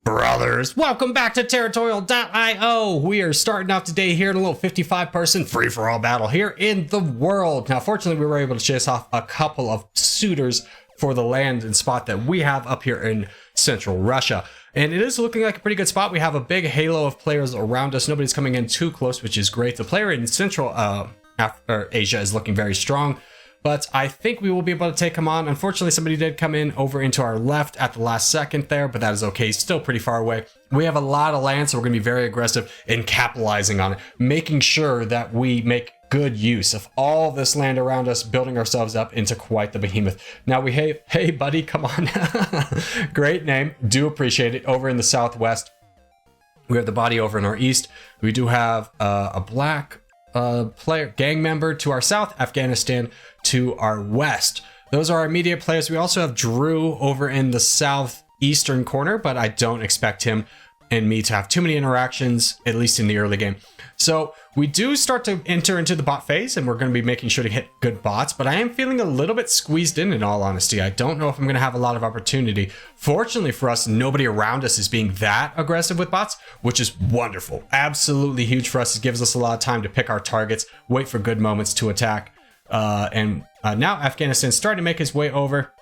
Brothers, welcome back to Territorial IO. We are starting off today here in a little 55-person free-for-all battle here in the world. Now, fortunately, we were able to chase off a couple of suitors for the land and spot that we have up here in central Russia. And it is looking like a pretty good spot. We have a big halo of players around us. Nobody's coming in too close, which is great. The player in central Asia is looking very strong. But I think we will be able to take him on. Unfortunately, somebody did come in over into our left at the last second there, but that is okay. He's still pretty far away. We have a lot of land, so we're going to be very aggressive in capitalizing on it, making sure that we make good use of all this land around us, building ourselves up into quite the behemoth. Now we hey buddy, come on. Great name. Do appreciate it. Over in the southwest, we have the body over in our east. We do have a black player gang member to our south, Afghanistan to our west. Those are our immediate players. We also have Drew over in the southeastern corner, but I don't expect him and me to have too many interactions, at least in the early game. So we do start to enter into the bot phase, and we're going to be making sure to hit good bots, but I am feeling a little bit squeezed in all honesty. I don't know if I'm going to have a lot of opportunity. Fortunately for us, nobody around us is being that aggressive with bots, which is wonderful. Absolutely huge for us. It gives us a lot of time to pick our targets, wait for good moments to attack. Now Afghanistan's starting to make his way over.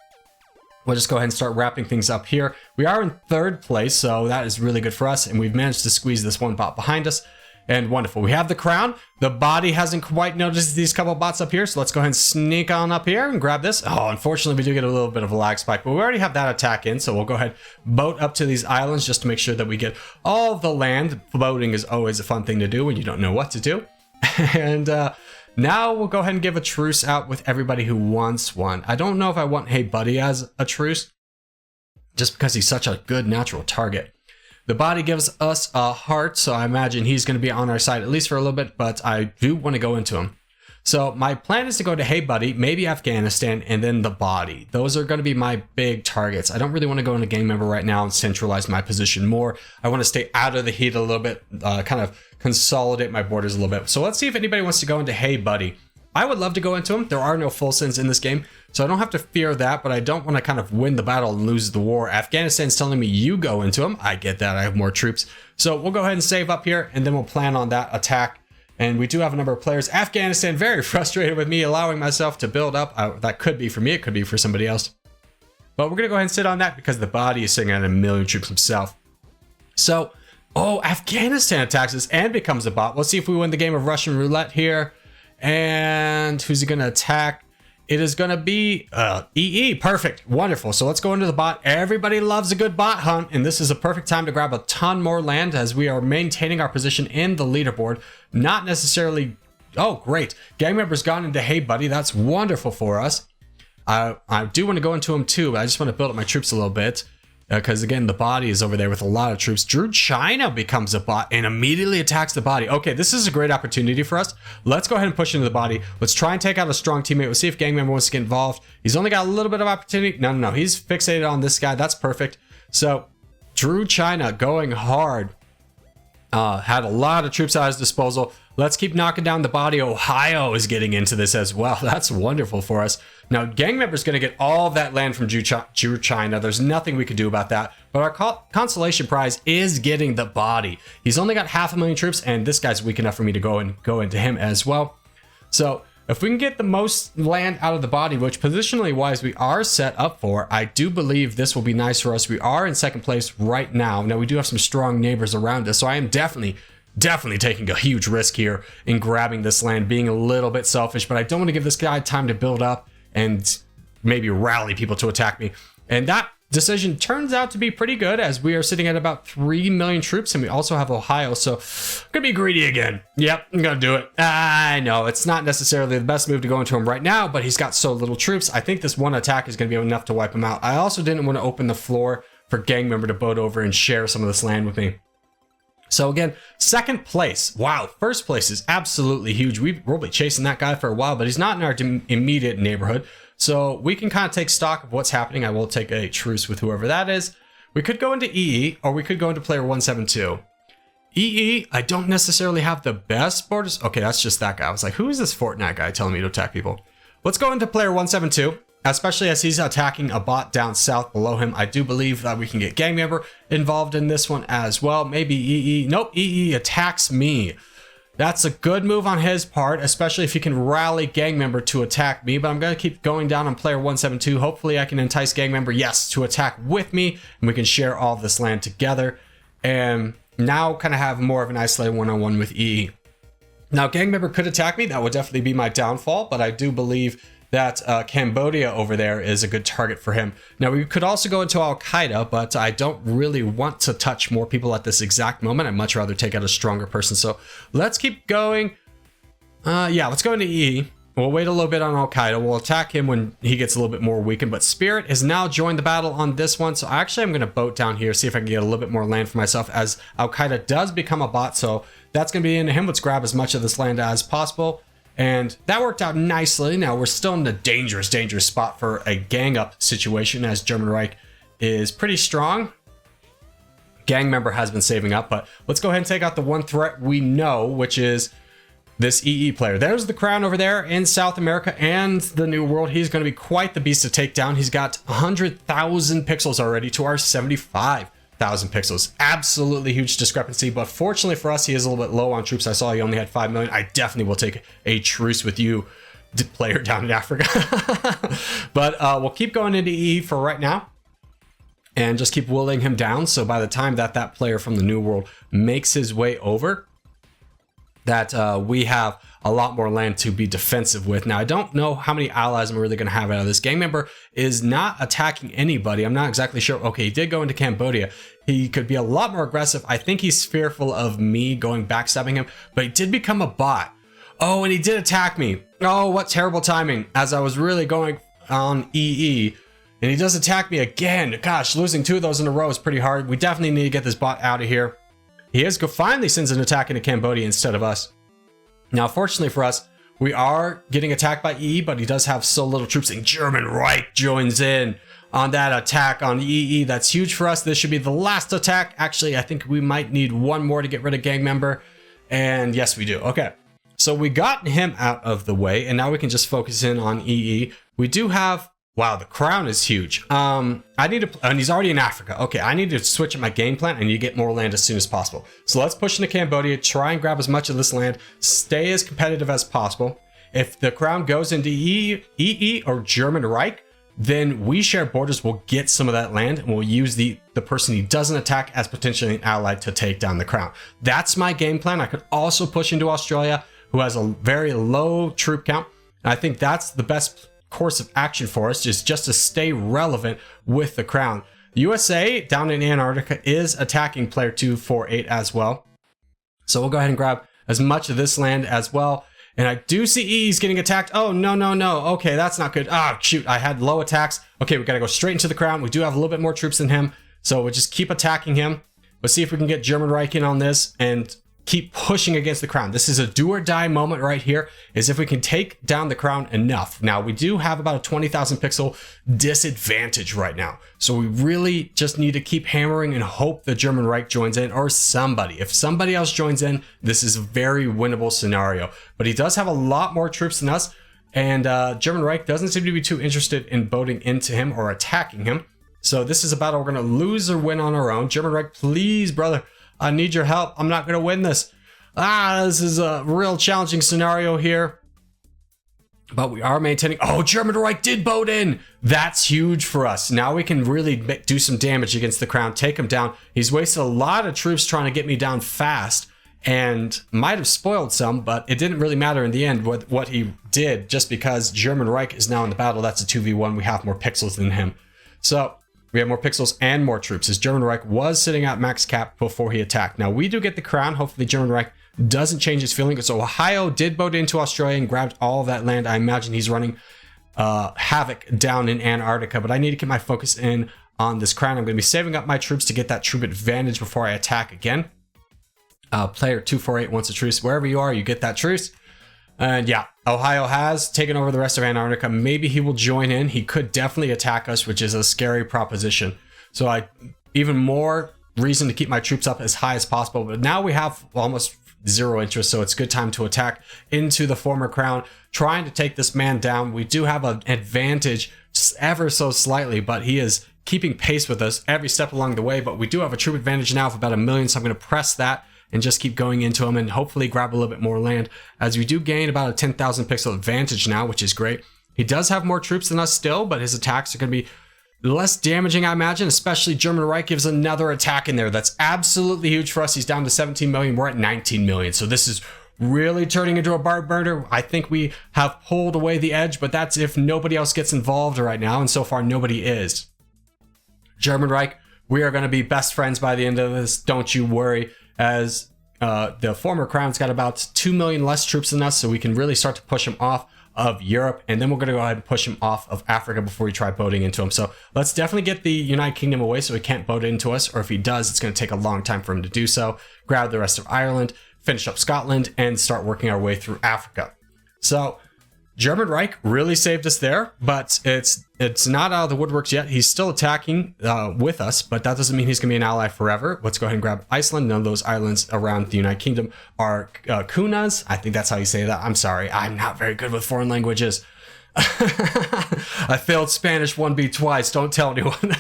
We'll just go ahead and start wrapping things up here. We are in third place, so that is really good for us, and we've managed to squeeze this one bot behind us. And wonderful. We have the crown. The body hasn't quite noticed these couple bots up here, so let's go ahead and sneak on up here and grab this. Oh, unfortunately, we do get a little bit of a lag spike, but we already have that attack in, so we'll go ahead boat up to these islands just to make sure that we get all the land. Boating is always a fun thing to do when you don't know what to do. And now we'll go ahead and give a truce out with everybody who wants one. I don't know if I want Hey Buddy as a truce, just because he's such a good natural target. The body gives us a heart, so I imagine he's going to be on our side at least for a little bit, but I do want to go into him. So my plan is to go to Hey Buddy, maybe Afghanistan, and then the body. Those are going to be my big targets. I don't really want to go into gang member right now and centralize my position more. I want to stay out of the heat a little bit, kind of consolidate my borders a little bit. So let's see if anybody wants to go into Hey Buddy. I would love to go into him. There are no full sins in this game, so I don't have to fear that, but I don't want to kind of win the battle and lose the war. Afghanistan's telling me you go into him. I get that. I have more troops. So we'll go ahead and save up here, and then we'll plan on that attack. And we do have a number of players. Afghanistan very frustrated with me allowing myself to build up. That could be for me. It could be for somebody else. But we're going to go ahead and sit on that because the body is sitting on 1 million troops himself. So, oh, Afghanistan attacks us and becomes a bot. Let's see if we win the game of Russian roulette here. And who's he going to attack? It is going to be EE. Perfect. Wonderful. So let's go into the bot. Everybody loves a good bot hunt, and this is a perfect time to grab a ton more land as we are maintaining our position in the leaderboard. Not necessarily... Oh, great. Gang member's gone into Hey Buddy. That's wonderful for us. I do want to go into him too, but I just want to build up my troops a little bit. Because again, the body is over there with a lot of troops. Drew China becomes a bot and immediately attacks the body. Okay, this is a great opportunity for us. Let's go ahead and push into the body. Let's try and take out a strong teammate. We'll see if gang member wants to get involved. He's only got a little bit of opportunity. No. He's fixated on this guy. That's perfect. So Drew China going hard. Had a lot of troops at his disposal. Let's keep knocking down the body. Ohio is getting into this as well. That's wonderful for us. Now, gang member's going to get all of that land from Drew China. There's nothing we can do about that. But our consolation prize is getting the body. He's only got 500,000 troops, and this guy's weak enough for me to go into him as well. So if we can get the most land out of the body, which positionally wise we are set up for, I do believe this will be nice for us. We are in second place right now. Now, we do have some strong neighbors around us, so I am definitely taking a huge risk here in grabbing this land, being a little bit selfish, but I don't want to give this guy time to build up and maybe rally people to attack me. And that decision turns out to be pretty good as we are sitting at about 3 million troops, and we also have Ohio, so I'm gonna be greedy again. Yep, I'm gonna do it. I know it's not necessarily the best move to go into him right now, but he's got so little troops. I think this one attack is gonna be enough to wipe him out. I also didn't want to open the floor for gang member to boat over and share some of this land with me. So again, second place. Wow, first place is absolutely huge. We'll be chasing that guy for a while, but he's not in our immediate neighborhood. So we can kind of take stock of what's happening. I will take a truce with whoever that is. We could go into EE, or we could go into player 172. EE, I don't necessarily have the best borders. Okay, that's just that guy. I was like, who is this Fortnite guy telling me to attack people? Let's go into player 172. especially as he's attacking a bot down south below him. I do believe that we can get gang member involved in this one as well. Maybe EE. Nope, EE attacks me. That's a good move on his part, especially if he can rally gang member to attack me. But I'm going to keep going down on player 172. Hopefully I can entice gang member, yes, to attack with me, and we can share all of this land together. And now kind of have more of an isolated one-on-one with EE. Now, gang member could attack me. That would definitely be my downfall, but I do believe that Cambodia over there is a good target for him. Now, we could also go into Al-Qaeda, but I don't really want to touch more people at this exact moment. I'd much rather take out a stronger person. So let's keep going. Yeah, let's go into EE. We'll wait a little bit on Al-Qaeda. We'll attack him when he gets a little bit more weakened. But Spirit has now joined the battle on this one. So actually, I'm going to boat down here, see if I can get a little bit more land for myself as Al-Qaeda does become a bot. So that's going to be into him. Let's grab as much of this land as possible. And that worked out nicely. Now, we're still in a dangerous spot for a gang up situation as German Reich is pretty strong. Gang member has been saving up, but let's go ahead and take out the one threat we know, which is this EE player. There's the Crown over there in South America and the New World. He's going to be quite the beast to take down. He's got 100,000 pixels already to our 75,000 pixels. Absolutely huge discrepancy, but fortunately for us, he is a little bit low on troops. I saw he only had 5 million. I definitely will take a truce with you, player down in Africa. But we'll keep going into EE for right now and just keep willing him down. So by the time that player from the New World makes his way over, that we have a lot more land to be defensive with. Now, I don't know how many allies I'm really going to have out of this. Gang member is not attacking anybody. I'm not exactly sure. Okay, he did go into Cambodia. He could be a lot more aggressive. I think he's fearful of me going backstabbing him, but he did become a bot. Oh, and he did attack me. Oh, what terrible timing as I was really going on EE. And he does attack me again. Gosh, losing 2 of those in a row is pretty hard. We definitely need to get this bot out of here. He finally sends an attack into Cambodia instead of us. Now, fortunately for us, we are getting attacked by EE, but he does have so little troops, and German Reich joins in on that attack on EE. That's huge for us. This should be the last attack. Actually, I think we might need one more to get rid of gang member. And yes, we do. Okay. So we got him out of the way, and now we can just focus in on EE. We do have... Wow, the Crown is huge. I need to, and he's already in Africa. Okay, I need to switch up my game plan and you get more land as soon as possible. So let's push into Cambodia, try and grab as much of this land, stay as competitive as possible. If the Crown goes into EE or German Reich, then we share borders, we'll get some of that land and we'll use the person he doesn't attack as potentially an ally to take down the Crown. That's my game plan. I could also push into Australia, who has a very low troop count. And I think that's the best course of action for us, is just to stay relevant with the Crown. USA down in Antarctica is attacking player 248 as well. So we'll go ahead and grab as much of this land as well. And I do see E's getting attacked. Oh, no. Okay, that's not good. Ah, shoot, I had low attacks. Okay, we got to go straight into the Crown. We do have a little bit more troops than him, so we'll just keep attacking him. Let's see if we can get German Reich in on this and keep pushing against the Crown. This is a do or die moment right here, is if we can take down the Crown enough. Now, we do have about a 20,000 pixel disadvantage right now. So we really just need to keep hammering and hope the German Reich joins in, or somebody. If somebody else joins in, this is a very winnable scenario. But he does have a lot more troops than us, and German Reich doesn't seem to be too interested in boating into him or attacking him. So this is a battle we're going to lose or win on our own. German Reich, please, brother. I need your help. I'm not going to win this. This is a real challenging scenario here. But we are maintaining... Oh, German Reich did boat in. That's huge for us. Now we can really do some damage against the Crown, take him down. He's wasted a lot of troops trying to get me down fast and might have spoiled some, but it didn't really matter in the end what he did, just because German Reich is now in the battle. That's a 2v1. We have more pixels than him. So... we have more pixels and more troops, as German Reich was sitting at max cap before he attacked. Now, we do get the Crown. Hopefully, German Reich doesn't change his feeling. So, Ohio did boat into Australia and grabbed all of that land. I imagine he's running havoc down in Antarctica, but I need to keep my focus in on this Crown. I'm going to be saving up my troops to get that troop advantage before I attack again. Player 248 wants a truce. Wherever you are, you get that truce. And yeah, Ohio has taken over the rest of Antarctica. Maybe he will join in. He could definitely attack us, which is a scary proposition. So even more reason to keep my troops up as high as possible. But now we have almost zero interest, so it's a good time to attack into the former Crown, trying to take this man down. We do have an advantage ever so slightly, but he is keeping pace with us every step along the way. But we do have a troop advantage now of about 1 million, so I'm going to press that and just keep going into him and hopefully grab a little bit more land, as we do gain about a 10,000 pixel advantage now, which is great. He does have more troops than us still, but his attacks are going to be less damaging, I imagine, especially German Reich gives another attack in there. That's absolutely huge for us. He's down to 17 million. We're at 19 million. So this is really turning into a barn burner. I think we have pulled away the edge, but that's if nobody else gets involved right now. And so far, nobody is. German Reich, we are going to be best friends by the end of this. Don't you worry, as the former Crown's got about 2 million less troops than us, so we can really start to push him off of Europe, and then we're going to go ahead and push him off of Africa before we try boating into him. So let's definitely get the United Kingdom away so he can't boat into us, or if he does, it's going to take a long time for him to do so. Grab the rest of Ireland, finish up Scotland, and start working our way through Africa. So German Reich really saved us there, but it's not out of the woodworks yet. He's still attacking with us, but that doesn't mean he's going to be an ally forever. Let's go ahead and grab Iceland. None of those islands around the United Kingdom are kunas. I think that's how you say that. I'm sorry. I'm not very good with foreign languages. I failed Spanish 1B twice. Don't tell anyone.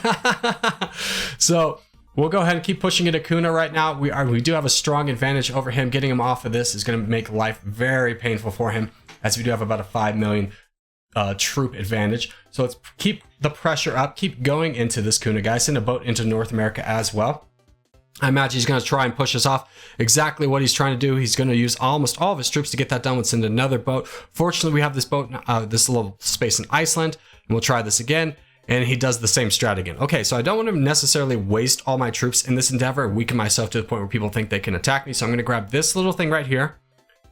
So we'll go ahead and keep pushing into Kuna right now. We do have a strong advantage over him. Getting him off of this is going to make life very painful for him, as we do have about a 5 million troop advantage. So let's keep the pressure up, keep going into this Kuna guy. Send a boat into North America as well. I imagine he's going to try and push us off. Exactly what he's trying to do. He's going to use almost all of his troops to get that done. Let's send another boat. Fortunately, we have this boat, this little space in Iceland, and we'll try this again. And he does the same strat again. Okay, so I don't want to necessarily waste all my troops in this endeavor, weaken myself to the point where people think they can attack me. So I'm going to grab this little thing right here,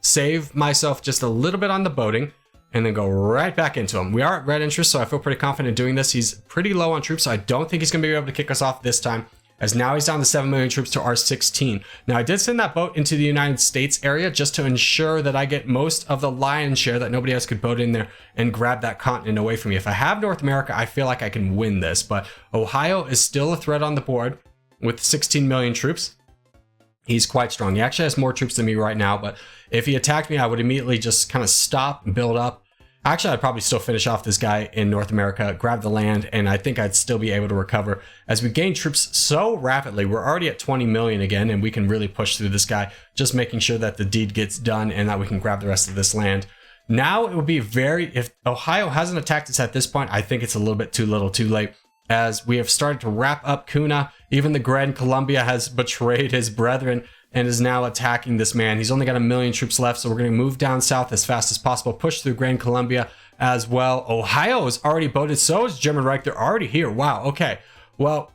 save myself just a little bit on the boating, and then go right back into him. We are at red interest, so I feel pretty confident doing this. He's pretty low on troops, so I don't think he's going to be able to kick us off this time, as now he's down to 7 million troops to our 16. Now, I did send that boat into the United States area just to ensure that I get most of the lion's share, that nobody else could boat in there and grab that continent away from me. If I have North America, I feel like I can win this, but Ohio is still a threat on the board with 16 million troops. He's quite strong. He actually has more troops than me right now, but if he attacked me, I would immediately just kind of stop and build up. Actually, I'd probably still finish off this guy in North America, grab the land, and I think I'd still be able to recover. As we gain troops so rapidly, we're already at 20 million again, and we can really push through this guy, just making sure that the deed gets done and that we can grab the rest of this land. Now, it would be if Ohio hasn't attacked us at this point, I think it's a little bit too little too late, as we have started to wrap up Kuna. Even the Grand Columbia has betrayed his brethren and is now attacking this man. He's only got 1 million troops left, so we're going to move down south as fast as possible, push through Grand Columbia as well. Ohio is already boated, so is German Reich. They're already here. Wow, okay. Well,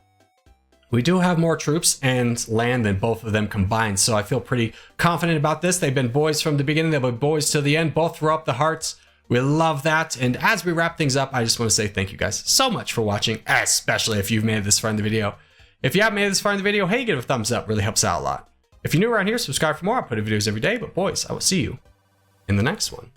we do have more troops and land than both of them combined, so I feel pretty confident about this. They've been boys from the beginning. They'll be boys to the end. Both throw up the hearts. We love that. And as we wrap things up, I just want to say thank you guys so much for watching, especially if you've made it this far in the video. If you haven't made it this far in the video, hey, give it a thumbs up. Really helps out a lot. If you're new around here, subscribe for more. I put videos every day. But boys, I will see you in the next one.